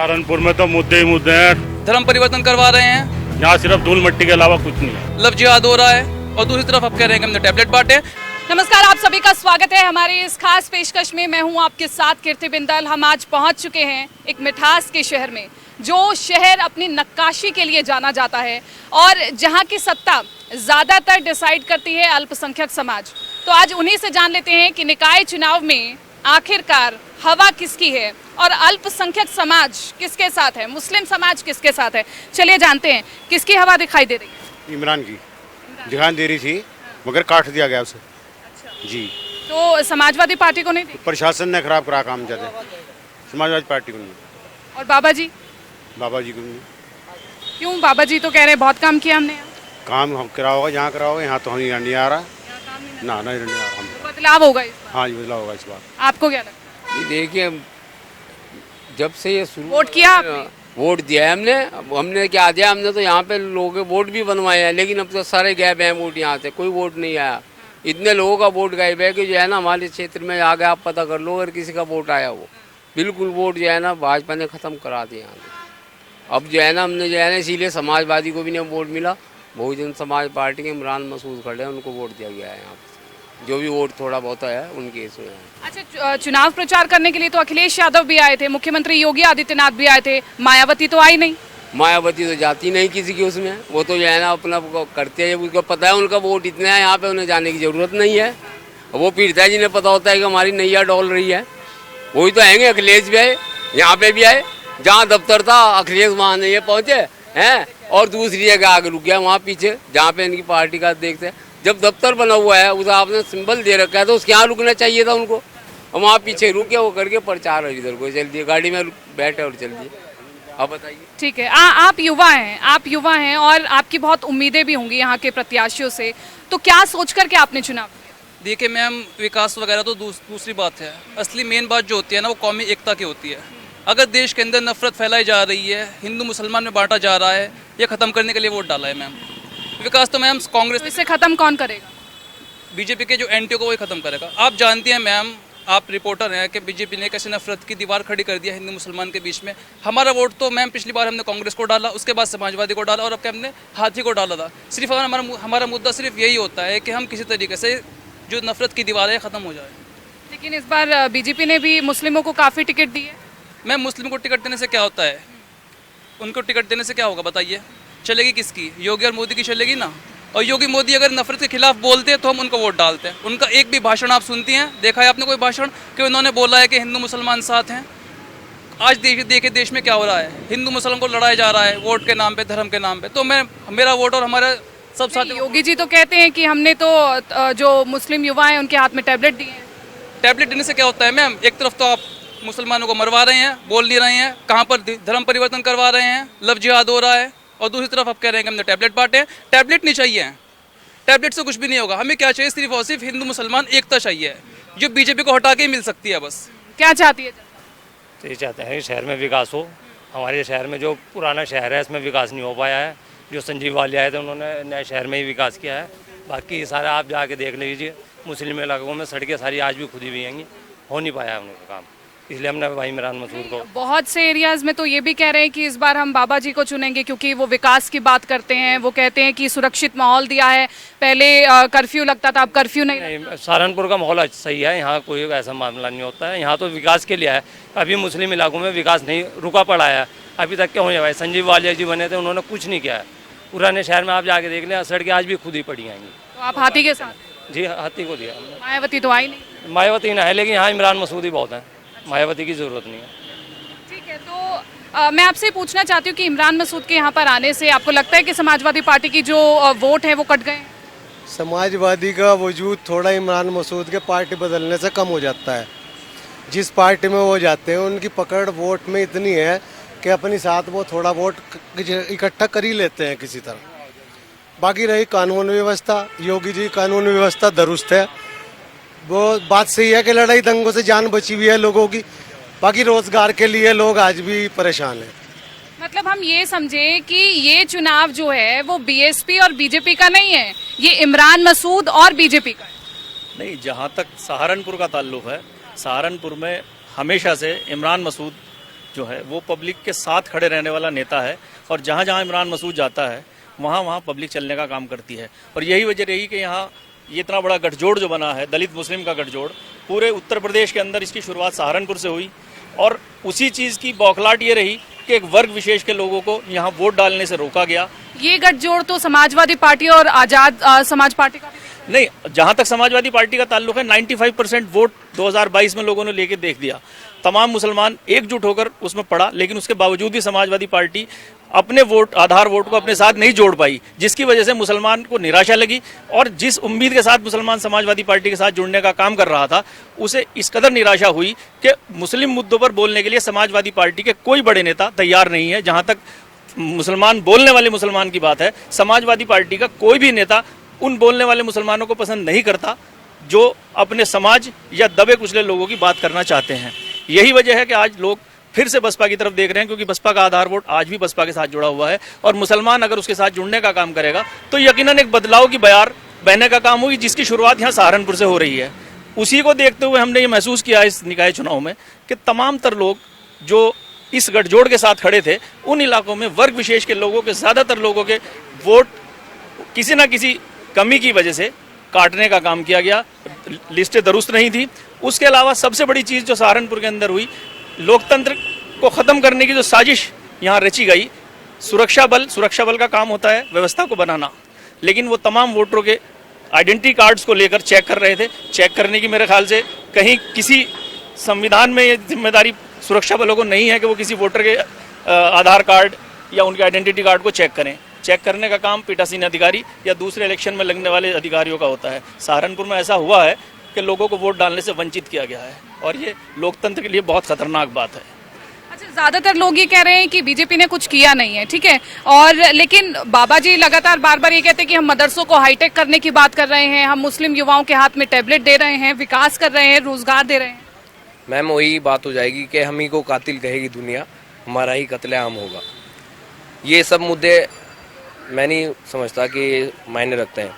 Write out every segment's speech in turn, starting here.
सहारनपुर में तो मुद्दे ही मुद्दे हैं। धर्म परिवर्तन करवा रहे हैं, यहाँ सिर्फ धूल मिट्टी के अलावा कुछ नहीं है। लव जिहाद हो रहा है, और दूसरी तरफ आप कह रहे हैं कि हमने टैबलेट बांटे। नमस्कार, आप सभी का स्वागत है हमारी इस खास पेशकश में। मैं हूं आपके साथ कीर्ति बिंदल। हम आज पहुंच चुके हैं एक मिठास के शहर में, जो शहर अपनी नक्काशी के लिए जाना जाता है और जहां की सत्ता ज़्यादातर डिसाइड करती है अल्पसंख्यक समाज। तो आज उन्हीं से जान लेते हैं कि निकाय चुनाव में आखिरकार हवा किसकी है और अल्पसंख्यक समाज किसके साथ है, मुस्लिम समाज किसके साथ है। चलिए जानते हैं किसकी हवा दिखाई दे रही है। इमरान की दिखाई दे रही थी, मगर काट दिया गया उसे। अच्छा जी, तो समाजवादी पार्टी को नहीं दी? प्रशासन ने खराब करा काम ज़्यादा, समाजवादी पार्टी को नहीं। और बाबा जी बाबा जी को नहीं। क्यों? बाबा जी तो कह रहे हैं बहुत काम किया हमने। काम हम करा होगा, यहाँ करा होगा, यहाँ तो हम नहीं आ रहा ना, नहीं आ रहा हम। बदलाव होगा इस बार। हाँ जी, बदलाव होगा इस बार। आपको क्या लगता है? देखिए, जब से ये शुरू वोट किया आपने? वोट दिया है हमने। अब हमने क्या दिया, हमने तो यहाँ पे लोगों के वोट भी बनवाए हैं, लेकिन अब तो सारे गायब हैं वोट, यहाँ से कोई वोट नहीं आया। इतने लोगों का वोट गायब है कि जो है ना, हमारे क्षेत्र में आ गया, आप पता कर लो, अगर किसी का वोट आया वो बिल्कुल वोट जो है ना भाजपा ने ख़त्म करा दिया। अब जो है ना, हमने जो है ना, इसीलिए समाजवादी को भी नहीं वोट मिला। बहुजन समाज पार्टी के इमरान मसूद खड़े हैं, उनको वोट दिया गया है। यहाँ पे जो भी वोट थोड़ा बहुत आया है उनके इसमें है। अच्छा, चुनाव प्रचार करने के लिए तो अखिलेश यादव भी आए थे, मुख्यमंत्री योगी आदित्यनाथ भी आए थे, मायावती तो आई नहीं। मायावती तो जाती नहीं किसी की उसमें, वो तो जो है ना अपना करते हैं, उसको पता है उनका वोट इतना है, यहाँ पे उन्हें जाने की ज़रूरत नहीं है। वो पीड़िता जी ने पता होता है कि हमारी नैया डोल रही है, वही तो आएंगे। अखिलेश भी आए, यहाँ पे भी आए, जहाँ दफ्तर था अखिलेश वहाँ नहीं पहुँचे हैं, और दूसरी जगह आगे रुक गया वहाँ पीछे, जहाँ पे इनकी पार्टी का देखते हैं। जब दफ्तर बना हुआ है, उसे आपने सिंबल दे रखा है, तो उसके यहाँ रुकना चाहिए था उनको। और वहाँ पीछे रुके, वो करके प्रचार इधर को चल दिए, गाड़ी में बैठे और चल दिए। आप बताइए। ठीक है, आप युवा हैं, आप युवा हैं और आपकी बहुत उम्मीदें भी होंगी यहाँ के प्रत्याशियों से, तो क्या सोच करके आपने चुनाव किया? देखिए मैम, विकास वगैरह तो दूसरी बात है। असली मेन बात जो होती है ना, वो कौमी एकता की होती है। अगर देश के अंदर नफरत फैलाई जा रही है, हिंदू मुसलमान में बांटा जा रहा है, ये ख़त्म करने के लिए वोट डाला है मैम। विकास तो मैम कांग्रेस, तो इसे ख़त्म कौन करेगा? बीजेपी के जो एंटी को वही ख़त्म करेगा। आप जानती हैं मैम, आप रिपोर्टर हैं, कि बीजेपी ने कैसे नफरत की दीवार खड़ी कर दिया हिंदू मुसलमान के बीच में। हमारा वोट तो मैम पिछली बार हमने कांग्रेस को डाला, उसके बाद समाजवादी को डाला, और अब हमने हाथी को डाला था। सिर्फ हमारा मुद्दा सिर्फ यही होता है कि हम किसी तरीके से जो नफरत की दीवार है ख़त्म हो जाए। लेकिन इस बार बीजेपी ने भी मुस्लिमों को काफ़ी टिकट दी है। मैम, मुस्लिम को टिकट देने से क्या होता है? उनको टिकट देने से क्या होगा बताइए? चलेगी किसकी? योगी और मोदी की चलेगी ना। और योगी मोदी अगर नफरत के खिलाफ बोलते हैं तो हम उनको वोट डालते हैं। उनका एक भी भाषण आप सुनती हैं, देखा है आपने कोई भाषण कि उन्होंने बोला है कि हिंदू मुसलमान साथ हैं? आज देखिए देश में क्या हो रहा है, हिंदू मुसलमान को लड़ाया जा रहा है वोट के नाम पे, धर्म के नाम पे। तो मेरा वोट और हमारा सब साथ। योगी जी तो कहते हैं कि हमने तो जो मुस्लिम युवा हैं उनके हाथ में टैबलेट दिए हैं। टैबलेट देने से क्या होता है मैम? एक तरफ तो आप मुसलमानों को मरवा रहे हैं, बोल नहीं रहे हैं, कहाँ पर धर्म परिवर्तन करवा रहे हैं, लव जिहाद हो रहा है, और दूसरी तरफ आप कह रहे हैं कि हमने टैबलेट बांटे। टैबलेट नहीं चाहिए, टैबलेट से कुछ भी नहीं होगा। हमें क्या चाहिए? सिर्फ और सिर्फ हिंदू मुसलमान एकता चाहिए, जो बीजेपी को हटा के ही मिल सकती है बस। क्या चाहती है? तो ये चाहते हैं कि शहर में विकास हो। हमारे शहर में जो पुराना शहर है, इसमें विकास नहीं हो पाया है। जो संजीव वाले आए थे, उन्होंने नए शहर में ही विकास किया है। बाकी सारा आप जाके देख लीजिए, मुस्लिम इलाकों में सड़कें सारी आज भी खुदी हुई हैं, हो नहीं पाया है उनका काम। इसलिए हमने भाई इमरान मसूद को। बहुत से एरियाज में तो ये भी कह रहे हैं कि इस बार हम बाबा जी को चुनेंगे, क्योंकि वो विकास की बात करते हैं। वो कहते हैं कि सुरक्षित माहौल दिया है, पहले कर्फ्यू लगता था, अब कर्फ्यू नहीं। सहारनपुर का माहौल सही है, यहाँ कोई ऐसा मामला नहीं होता है। यहाँ तो विकास के लिए है। अभी मुस्लिम इलाकों में विकास नहीं, रुका पड़ा है अभी तक। क्या हो? संजीव वालिया जी बने थे, उन्होंने कुछ नहीं किया है। पुराने शहर में आप जाके देख लें, सड़कें आज भी खुदी पड़ी आएंगी। तो आप हाथी के साथ? जी, हाथी को दिया। मायावती तो आई नहीं। मायावती ना है, लेकिन यहाँ इमरान मसूद ही बहुत है, मायावती की ज़रूरत नहीं है। ठीक है, तो मैं आपसे पूछना चाहती हूँ कि इमरान मसूद के यहाँ पर आने से आपको लगता है कि समाजवादी पार्टी की जो वोट है वो कट गए? समाजवादी का वजूद थोड़ा इमरान मसूद के पार्टी बदलने से कम हो जाता है। जिस पार्टी में वो जाते हैं, उनकी पकड़ वोट में इतनी है कि अपने साथ वो थोड़ा वोट इकट्ठा कर ही लेते हैं किसी तरह। बाकी रही कानून व्यवस्था, योगी जी कानून व्यवस्था दुरुस्त है। वो बात सही है कि लड़ाई दंगों से जान बची हुई है लोगों की। बाकी रोजगार के लिए लोग आज भी परेशान हैं। मतलब हम ये समझे कि ये चुनाव जो है वो बीएसपी और बीजेपी का नहीं है, ये इमरान मसूद और बीजेपी का है। नहीं, जहाँ तक सहारनपुर का ताल्लुक है, सहारनपुर में हमेशा से इमरान मसूद जो है वो पब्लिक के साथ खड़े रहने वाला नेता है, और जहाँ जहाँ इमरान मसूद जाता है वहाँ वहाँ पब्लिक चलने का काम करती है। और यही वजह रही कि यहाँ ये इतना बड़ा गठजोड़ जो बना है, दलित मुस्लिम का गठजोड़, पूरे उत्तर प्रदेश के अंदर इसकी शुरुआत सहारनपुर से हुई, और उसी चीज़ की बौखलाहट ये रही कि एक वर्ग विशेष के लोगों को यहाँ वोट डालने से रोका गया। ये गठजोड़ तो समाजवादी पार्टी और आजाद समाज पार्टी का भी नहीं, जहां तक समाजवादी पार्टी का ताल्लुक है 95% वोट 2022 में लोगों ने लेके देख दिया। तमाम मुसलमान एकजुट होकर उसमें पड़ा, लेकिन उसके बावजूद भी समाजवादी पार्टी अपने वोट, आधार वोट को अपने साथ नहीं जोड़ पाई, जिसकी वजह से मुसलमान को निराशा लगी, और जिस उम्मीद के साथ मुसलमान समाजवादी पार्टी के साथ जुड़ने का काम कर रहा था उसे इस कदर निराशा हुई कि मुस्लिम मुद्दों पर बोलने के लिए समाजवादी पार्टी के कोई बड़े नेता तैयार नहीं है। जहाँ तक मुसलमान बोलने वाले मुसलमान की बात है, समाजवादी पार्टी का कोई भी नेता उन बोलने वाले मुसलमानों को पसंद नहीं करता जो अपने समाज या दबे कुचले लोगों की बात करना चाहते हैं। यही वजह है कि आज लोग फिर से बसपा की तरफ देख रहे हैं, क्योंकि बसपा का आधार वोट आज भी बसपा के साथ जुड़ा हुआ है, और मुसलमान अगर उसके साथ जुड़ने का काम करेगा तो यकीनन एक बदलाव की बयार बहने का काम होगी, जिसकी शुरुआत यहाँ सहारनपुर से हो रही है। उसी को देखते हुए हमने ये महसूस किया इस निकाय चुनाव में कि तमाम तर लोग जो इस गठजोड़ के साथ खड़े थे, उन इलाकों में वर्ग विशेष के लोगों के, ज़्यादातर लोगों के वोट किसी न किसी कमी की वजह से काटने का काम किया गया। लिस्टें दुरुस्त नहीं थी। उसके अलावा सबसे बड़ी चीज़ जो सहारनपुर के अंदर हुई, लोकतंत्र को ख़त्म करने की जो साजिश यहाँ रची गई, सुरक्षा बल का काम होता है व्यवस्था को बनाना, लेकिन वो तमाम वोटरों के आइडेंटिटी कार्ड्स को लेकर चेक कर रहे थे। चेक करने की मेरे ख्याल से कहीं किसी संविधान में ये जिम्मेदारी सुरक्षा बलों को नहीं है कि वो किसी वोटर के आधार कार्ड या उनके आइडेंटिटी कार्ड को चेक करें। चेक करने का काम पीठासीन अधिकारी या दूसरे इलेक्शन में लगने वाले अधिकारियों का होता है। सहारनपुर में ऐसा हुआ है कि लोगों को वोट डालने से वंचित किया गया है, और ये लोकतंत्र के लिए बहुत खतरनाक बात है। अच्छा, ज्यादातर लोग ये कह रहे हैं कि बीजेपी ने कुछ किया नहीं है, ठीक है, और लेकिन बाबा जी लगातार बार बार ये कहते हैं कि हम मदरसों को हाईटेक करने की बात कर रहे हैं, हम मुस्लिम युवाओं के हाथ में टैबलेट दे रहे हैं, विकास कर रहे हैं, रोजगार दे रहे हैं। मैम वही बात हो जाएगी कि हम ही को कातिल कहेगी दुनिया, हमारा ही कत्लेआम होगा। ये सब मुद्दे मैं नहीं समझता कि ये मायने रखते हैं।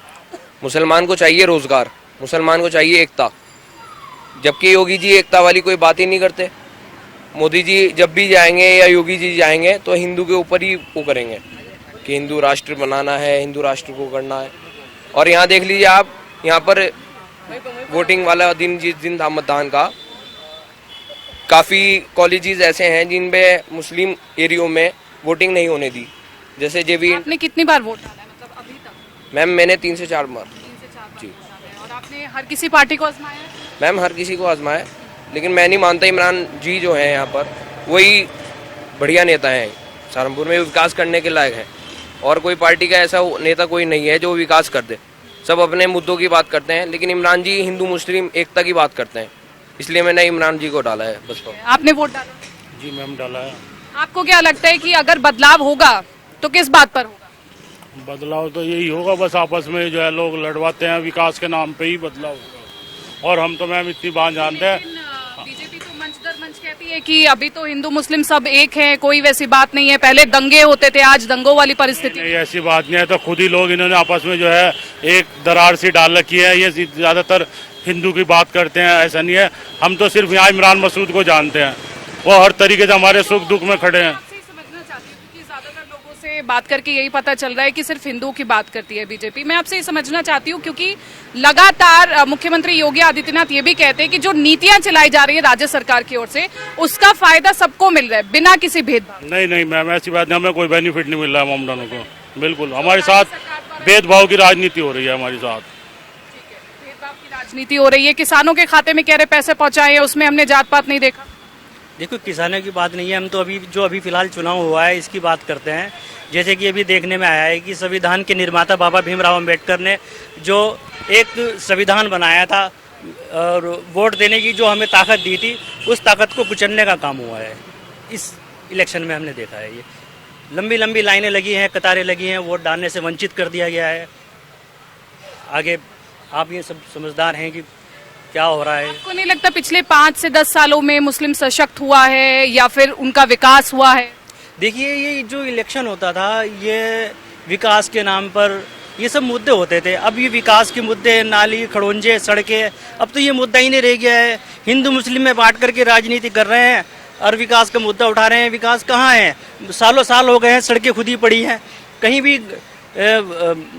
मुसलमान को चाहिए रोजगार, मुसलमान को चाहिए एकता, जबकि योगी जी एकता वाली कोई बात ही नहीं करते। मोदी जी जब भी जाएंगे या योगी जी जाएंगे तो हिंदू के ऊपर ही वो करेंगे कि हिंदू राष्ट्र बनाना है, हिंदू राष्ट्र को करना है। और यहाँ देख लीजिए आप, यहाँ पर वोटिंग वाला दिन, जिस दिन था मतदान का, काफ़ी कॉलेजेस ऐसे हैं जिन पे मुस्लिम एरियो में वोटिंग नहीं होने दी। जैसे जेबी। आपने कितनी बार वोट डाला है, मतलब अभी तक? मैम मैंने 3 से 4 बार। 3 से 4 बार जी। और आपने हर किसी पार्टी को आजमाया है? मैम हर किसी को आजमाया, लेकिन मैं नहीं मानता इमरान जी जो हैं यहाँ पर वही बढ़िया नेता हैं, सहारनपुर में विकास करने के लायक हैं। और कोई पार्टी का ऐसा नेता कोई नहीं है जो विकास कर दे। सब अपने मुद्दों की बात करते हैं, लेकिन इमरान जी हिंदू मुस्लिम एकता की बात करते हैं, इसलिए मैंने इमरान जी को डाला है बस। आपने वोट डाला? जी मैम डाला है। आपको क्या लगता है कि अगर बदलाव होगा तो किस बात पर होगा? बदलाव तो यही होगा, बस आपस में जो है लोग लड़वाते हैं, विकास के नाम पे ही बदलाव होगा। और हम तो मैम इतनी बात जानते हैं, बीजेपी तो मंच दर मंच कहती है कि अभी तो हिंदू मुस्लिम सब एक हैं, कोई वैसी बात नहीं है, पहले दंगे होते थे, आज दंगों वाली परिस्थिति। नहीं ऐसी बात नहीं है, तो खुद ही लोग इन्होंने आपस में जो है एक दरार सी डाल रखी है। ये ज़्यादातर हिंदू की बात करते हैं, ऐसा नहीं है। हम तो सिर्फ यहाँ इमरान मसूद को जानते हैं, वो हर तरीके से हमारे सुख दुख में खड़े हैं। से बात करके यही पता चल रहा है कि सिर्फ हिंदुओं की बात करती है बीजेपी। मैं आपसे ये समझना चाहती हूँ, क्योंकि लगातार मुख्यमंत्री योगी आदित्यनाथ ये भी कहते हैं कि जो नीतियां चलाई जा रही है राज्य सरकार की ओर से, उसका फायदा सबको मिल रहा है बिना किसी भेदभाव। नहीं मैम ऐसी बात नहीं, हमें कोई बेनिफिट नहीं मिल रहा है ममदानों को। बिल्कुल हमारे साथ भेदभाव की राजनीति हो रही है, हमारे साथ भेदभाव की राजनीति हो रही है। किसानों के खाते में कह रहे पैसे पहुंचाए, उसमें हमने जात पात नहीं देखा। देखो किसानों की बात नहीं है, हम तो अभी फिलहाल चुनाव हुआ है इसकी बात करते हैं। जैसे कि अभी देखने में आया है कि संविधान के निर्माता बाबा भीमराव अंबेडकर ने जो एक संविधान बनाया था और वोट देने की जो हमें ताकत दी थी, उस ताकत को कुचलने का काम हुआ है इस इलेक्शन में। हमने देखा है ये लंबी लंबी लाइनें लगी हैं, कतारें लगी हैं, वोट डालने से वंचित कर दिया गया है। आगे आप ये सब समझदार हैं कि क्या हो रहा है। आपको नहीं लगता पिछले 5 से 10 सालों में मुस्लिम सशक्त हुआ है या फिर उनका विकास हुआ है? देखिए ये जो इलेक्शन होता था, ये विकास के नाम पर ये सब मुद्दे होते थे। अब ये विकास के मुद्दे, नाली, खड़ोंजे, सड़कें, अब तो ये मुद्दा ही नहीं रह गया है। हिंदू मुस्लिम में बांट करके राजनीति कर रहे हैं। और विकास का मुद्दा उठा रहे हैं। विकास कहाँ है? सालों साल हो गए हैं, सड़कें खुदी पड़ी हैं। कहीं भी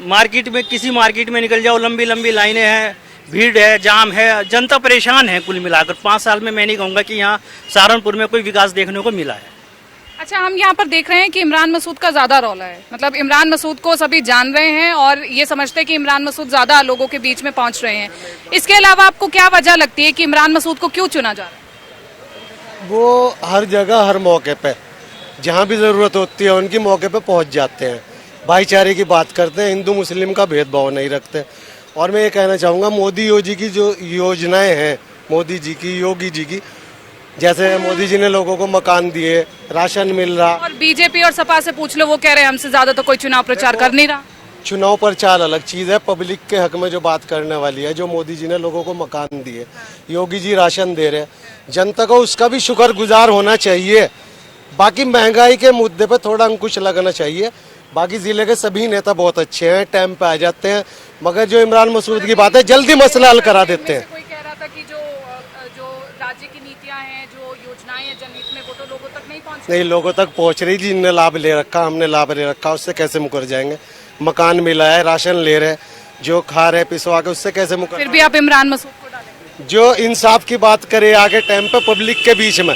मार्केट में, किसी मार्केट में निकल जाओ, लंबी लंबी लाइनें हैं, भीड़ है, जाम है, जनता परेशान है। कुल मिलाकर 5 साल में मैं नहीं कहूँगा कि यहाँ सहारनपुर में कोई विकास देखने को मिला है। अच्छा, हम यहाँ पर देख रहे हैं कि इमरान मसूद का ज्यादा रौला है। मतलब इमरान मसूद को सभी जान रहे हैं और ये समझते हैं कि इमरान मसूद ज्यादा लोगों के बीच में पहुंच रहे हैं। इसके अलावा आपको क्या वजह लगती है कि इमरान मसूद को क्यों चुना जा रहा है? वो हर जगह हर मौके पे जहाँ भी ज़रूरत होती है उनकी मौके पे पहुँच जाते हैं। भाईचारे की बात करते हैं, हिंदू मुस्लिम का भेदभाव नहीं रखते। और मैं ये कहना चाहूँगा, मोदी योगी की जो योजनाएं हैं, मोदी जी की, योगी जी की, जैसे मोदी जी ने लोगों को मकान दिए, राशन मिल रहा। और बीजेपी और सपा से पूछ लो, वो कह रहे हैं हमसे ज्यादा तो कोई चुनाव प्रचार कर नहीं रहा। चुनाव प्रचार अलग चीज़ है, पब्लिक के हक में जो बात करने वाली है। जो मोदी जी ने लोगों को मकान दिए, योगी जी राशन दे रहे, जनता को उसका भी शुक्रगुजार होना चाहिए। बाकी महंगाई के मुद्दे पे थोड़ा अंकुश लगाना चाहिए। बाकी जिले के सभी नेता बहुत अच्छे हैं, टाइम पे आ जाते हैं, मगर जो इमरान मसूद की बात है जल्दी मसला हल करा देते हैं। कोई कह रहा था कि जो राज्य की नीतियां हैं, जो योजनाएं हैं जनहित में, वो तो लोगों तक नहीं पहुंच नहीं, लोगों तक पहुंच रही। जिनने लाभ ले रखा, हमने लाभ ले रखा, उससे कैसे मुकर जाएंगे? मकान मिला है, राशन ले रहे, जो खा रहे पिसवा के, उससे कैसे मुकर? फिर भी आप इमरान मसूद को डालेंगे? जो इंसाफ की बात करे आगे टाइम पे पब्लिक के बीच में,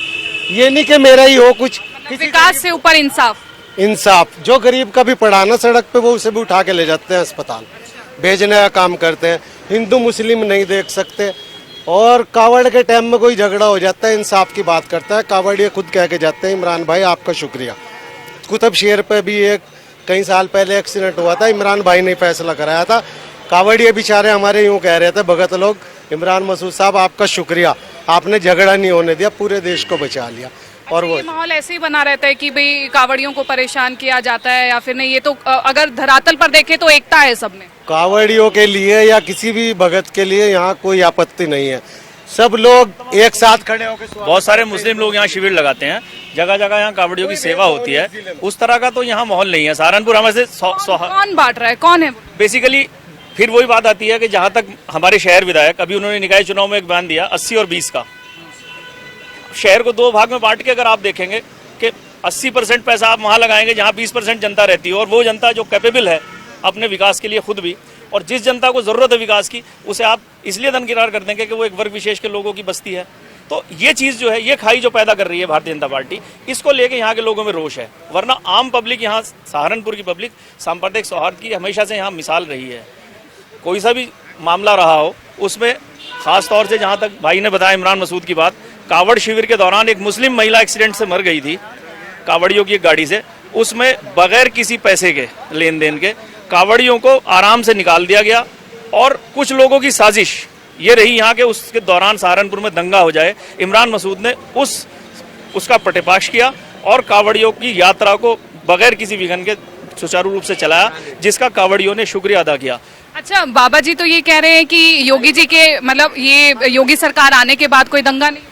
ये नहीं कि मेरा ही हो कुछ, विकास से ऊपर इंसाफ। इंसाफ। जो गरीब का भी पढ़ाना सड़क पे, वो उसे भी उठा के ले जाते हैं अस्पताल, भेजने का काम करते हैं। हिंदू मुस्लिम नहीं देख सकते। और कावड़ के टाइम में कोई झगड़ा हो जाता है, इंसाफ की बात करता है, कावड़ ये खुद कह के जाते हैं, इमरान भाई आपका शुक्रिया। कुतुब शहर पे भी कई साल पहले एक्सीडेंट हुआ था, इमरान भाई ने फैसला कराया था। कावड़िए बेचारे हमारे यूँ कह रहे थे, भगत लोग, इमरान मसूद साहब आपका शुक्रिया, आपने झगड़ा नहीं होने दिया, पूरे देश को बचा लिया। और वो माहौल ऐसे ही बना रहता है कि भाई कावड़ियों को परेशान किया जाता है या फिर नहीं? ये तो अगर धरातल पर देखें तो एकता है सब में। कावड़ियों के लिए या किसी भी भगत के लिए यहाँ कोई आपत्ति नहीं है। सब लोग एक साथ खड़े होकर, बहुत सारे मुस्लिम लोग यहाँ शिविर लगाते हैं, जगह जगह यहाँ कावड़ियों की सेवा होती है। उस तरह का तो यहाँ माहौल नहीं है। सहारनपुर हमें से कौन बांट रहा है, कौन है? बेसिकली फिर वही बात आती है कि जहाँ तक हमारे शहर विधायक, अभी उन्होंने निकाय चुनाव में एक बयान दिया 80 और 20 का। शहर को 2 भाग में बांट के अगर आप देखेंगे कि 80% पैसा आप वहाँ लगाएंगे जहाँ 20% जनता रहती है, और वो जनता जो कैपेबल है अपने विकास के लिए खुद भी, और जिस जनता को ज़रूरत है विकास की, उसे आप इसलिए दरकिनार कर देंगे कि वो एक वर्ग विशेष के लोगों की बस्ती है। तो ये चीज़ जो है, ये खाई जो पैदा कर रही है भारतीय जनता पार्टी, इसको लेके यहाँ के लोगों में रोष है। वरना आम पब्लिक, यहाँ सहारनपुर की पब्लिक सांप्रदायिक सौहार्द की हमेशा से यहाँ मिसाल रही है। कोई सा भी मामला रहा हो उसमें, ख़ास तौर से जहाँ तक भाई ने बताया इमरान मसूद की बात, कावड़ शिविर के दौरान एक मुस्लिम महिला एक्सीडेंट से मर गई थी कावड़ियों की एक गाड़ी से। उसमें बगैर किसी पैसे के लेन देन के कावड़ियों को आराम से निकाल दिया गया, और कुछ लोगों की साजिश ये रही यहाँ के उसके दौरान सहारनपुर में दंगा हो जाए। इमरान मसूद ने उसका पर्दाफाश किया और कावड़ियों की यात्रा को बगैर किसी विघ्न के सुचारू रूप से चलाया, जिसका कावड़ियों ने शुक्रिया अदा किया। अच्छा, बाबा जी तो ये कह रहे हैं कि योगी जी के, मतलब ये योगी सरकार आने के बाद कोई दंगा नहीं?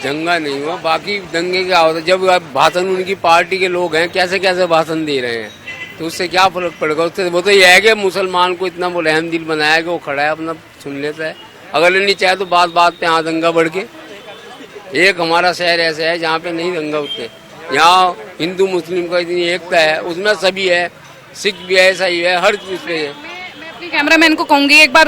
दंगा नहीं हुआ। बाकी दंगे क्या होता है, जब भाषण उनकी पार्टी के लोग हैं कैसे कैसे भाषण दे रहे हैं, तो उससे क्या फर्क पड़ेगा? उससे वो तो यह है कि मुसलमान को इतना वो रहम दिल बनाया कि वो खड़ा है, अपना सुन लेता है। अगर नहीं चाहे तो बात बात पे यहाँ दंगा बढ़ के। एक हमारा शहर ऐसा है जहाँ पे नहीं दंगा होते। यहाँ हिंदू मुस्लिम का इतनी एकता है, उसमें सभी है, सिख भी है, ईसाई है, हर चीज पे है। मैं अपने कैमरामैन को कहूंगी एक बार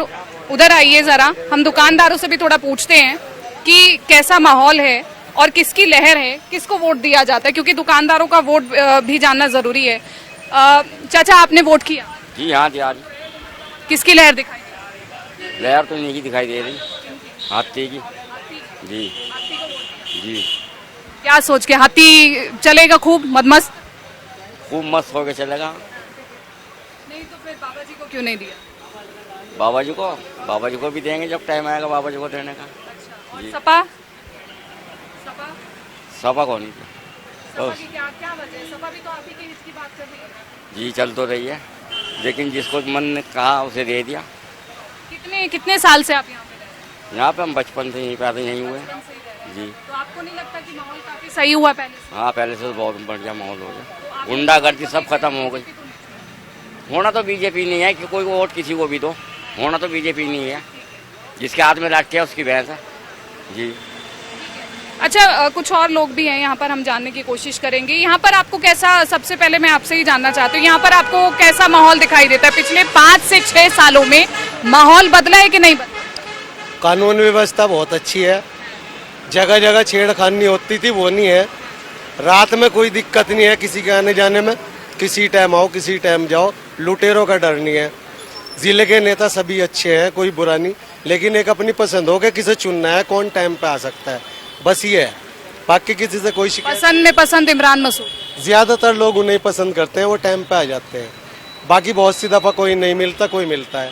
उधर आइए जरा, हम दुकानदारों से भी थोड़ा पूछते हैं कि कैसा माहौल है और किसकी लहर है, किसको वोट दिया जाता है, क्योंकि दुकानदारों का वोट भी जानना जरूरी है। चाचा, आपने वोट किया? जी हाँ जी, आज किसकी लहर दिखाई? लहर तो नहीं दिखाई दे रही, हाथी की। जी जी। क्या सोच के? हाथी चलेगा खूब मदमस्त, खूब मस्त होके चलेगा। नहीं तो फिर बाबा जी को क्यों नहीं दिया? बाबा जी को भी देंगे जब टाइम आएगा बाबा जी को देने का। जी। सपा को नहीं सपा की क्या वजह है? सपा भी तो आप ही के हित की बात कर रही है। जी, चल तो रही है, लेकिन जिसको मन ने कहा उसे दे दिया। कितने साल से आप यहाँ पे रहे? यहाँ पे हम बचपन से यहीं पैदा यहीं हुए। जी। तो आपको नहीं लगता कि माहौल काफी सही हुआ पहले से? हाँ, पहले से तो बहुत बढ़िया माहौल हो गया, गुंडागर्दी सब खत्म हो गई। होना तो बीजेपी नहीं है कि कोई वोट किसी को भी दो, होना तो बीजेपी नहीं है। जिसके हाथ में लाठी है उसकी भैंस है। जी। अच्छा, कुछ और लोग भी हैं यहाँ पर, हम जानने की कोशिश करेंगे। यहाँ पर आपको कैसा, सबसे पहले मैं आपसे ही जानना चाहती हूँ, यहाँ पर आपको कैसा माहौल दिखाई देता है? पिछले 5 से 6 सालों में माहौल बदला है कि नहीं बदला? कानून व्यवस्था बहुत अच्छी है, जगह जगह छेड़खानी होती थी वो नहीं है, रात में कोई दिक्कत नहीं है किसी के आने जाने में, किसी टाइम आओ किसी टाइम जाओ, लुटेरों का डर नहीं है। जिले के नेता सभी अच्छे हैं, कोई बुरा नहीं, लेकिन एक अपनी पसंद हो कि किसे चुनना है, कौन टाइम पे आ सकता है, बस ये है। बाकी किसी से कोई शिकायत। पसंद में पसंद इमरान मसूद, ज्यादातर लोग उन्हें पसंद करते हैं, वो टाइम पे आ जाते हैं। बाकी बहुत सी दफा कोई नहीं मिलता, कोई मिलता है।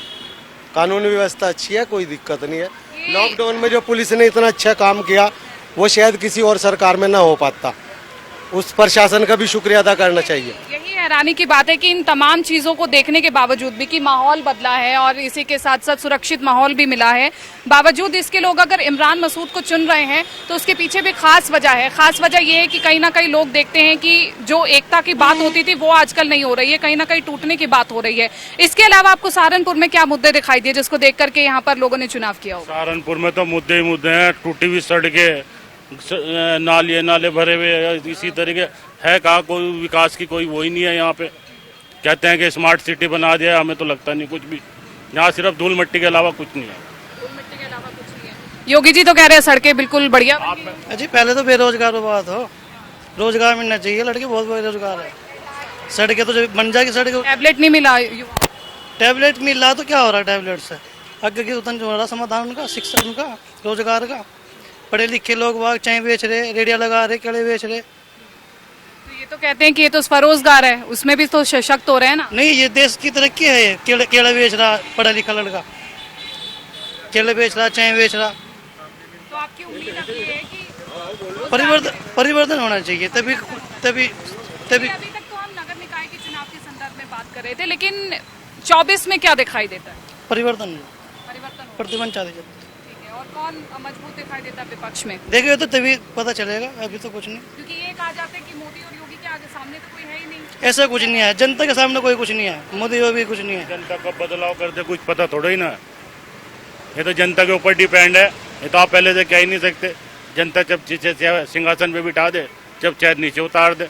कानून व्यवस्था अच्छी है, कोई दिक्कत नहीं है। लॉकडाउन में जो पुलिस ने इतना अच्छा काम किया वो शायद किसी और सरकार में ना हो पाता, उस प्रशासन का भी शुक्रिया अदा करना चाहिए। यही हैरानी की बात है कि इन तमाम चीजों को देखने के बावजूद भी कि माहौल बदला है और इसी के साथ साथ सुरक्षित माहौल भी मिला है, बावजूद इसके लोग अगर इमरान मसूद को चुन रहे हैं तो उसके पीछे भी खास वजह है। खास वजह यह है कि कहीं ना कहीं लोग देखते हैं कि जो एकता की बात होती थी वो आजकल नहीं हो रही है, कहीं ना कहीं टूटने की बात हो रही है। इसके अलावा आपको सहारनपुर में क्या मुद्दे दिखाई दिए जिसको देख करके यहाँ पर लोगों ने चुनाव किया होगा? सहारनपुर में तो मुद्दे ही मुद्दे हैं, टूटी हुई सड़कें, नाले भरे हुए, इसी तरीके है। कहाँ कोई विकास की कोई वो ही नहीं है यहाँ पे। कहते हैं कि स्मार्ट सिटी बना दिया, हमें तो लगता नहीं कुछ भी। यहाँ सिर्फ धूल मिट्टी के अलावा कुछ नहीं है। धूल मिट्टी के अलावा कुछ नहीं है। योगी जी तो कह रहे हैं सड़कें बिल्कुल बढ़िया। जी पहले तो बेरोजगार बात हो, रोजगार मिलना चाहिए, लड़के बहुत बेरोजगार है। सड़कें तो जब बन जाएगी सड़क। टैबलेट नहीं मिला, टैबलेट मिल रहा तो क्या हो रहा है टैबलेट से? आगे की उतना जो हो रहा समाधान उनका, शिक्षा उनका, रोजगार का। पढ़े लिखे लोग वाग चाय बेच रहे, रेडिया लगा रहे, केले बेच रहे। तो ये तो कहते हैं कि ये तो स्वरोजगार है, उसमें भी तो सशक्त हो रहे हैं ना। नहीं, ये देश की तरक्की है। ये केले बेच रहा पढ़ा लिखा लड़का, केले बेच रहा, चाय बेच रहा। तो आपकी उम्मीद अब ये है कि परिवर्तन होना चाहिए, तभी तभी तभी। अभी तक तो हम नगर निकाय के चुनाव के संदर्भ में बात कर रहे थे, लेकिन 24 में क्या दिखाई देता है? परिवर्तन परिवर्तन प्रतिबंध चाहते। ठीक है, और कौन मजबूत दिखाई देता है विपक्ष में? देखेगा तो तभी पता चलेगा, अभी तो कुछ नहीं। क्योंकि ये कहा जाता है कि मोदी और योगी के आगे सामने तो कोई है ही नहीं। ऐसा कुछ नहीं है, जनता के सामने कोई कुछ नहीं है, मोदी योगी कुछ नहीं है। जनता का बदलाव कर दे कुछ पता थोड़ा ही ना है, ये तो जनता के ऊपर डिपेंड है। ये तो आप पहले से कह ही नहीं सकते। जनता जब सिंहासन पे बिठा दे, जब चाहे नीचे उतार दे।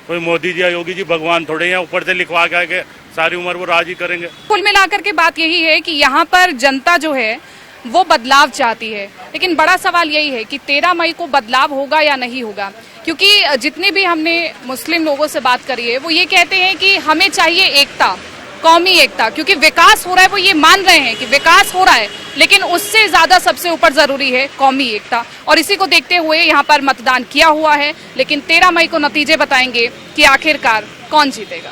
कोई मोदी जी या योगी जी भगवान थोड़े हैं, ऊपर से लिखवा के सारी उम्र वो राज ही करेंगे। कुल मिलाकर के बात यही है कि यहाँ पर जनता जो है वो बदलाव चाहती है, लेकिन बड़ा सवाल यही है कि 13 मई को बदलाव होगा या नहीं होगा। क्योंकि जितने भी हमने मुस्लिम लोगों से बात करी है वो ये कहते हैं कि हमें चाहिए एकता, कौमी एकता, क्योंकि विकास हो रहा है, वो ये मान रहे हैं कि विकास हो रहा है, लेकिन उससे ज्यादा सबसे ऊपर जरूरी है कौमी एकता। और इसी को देखते हुए यहाँ पर मतदान किया हुआ है, लेकिन 13 मई को नतीजे बताएंगे कि आखिरकार कौन जीतेगा।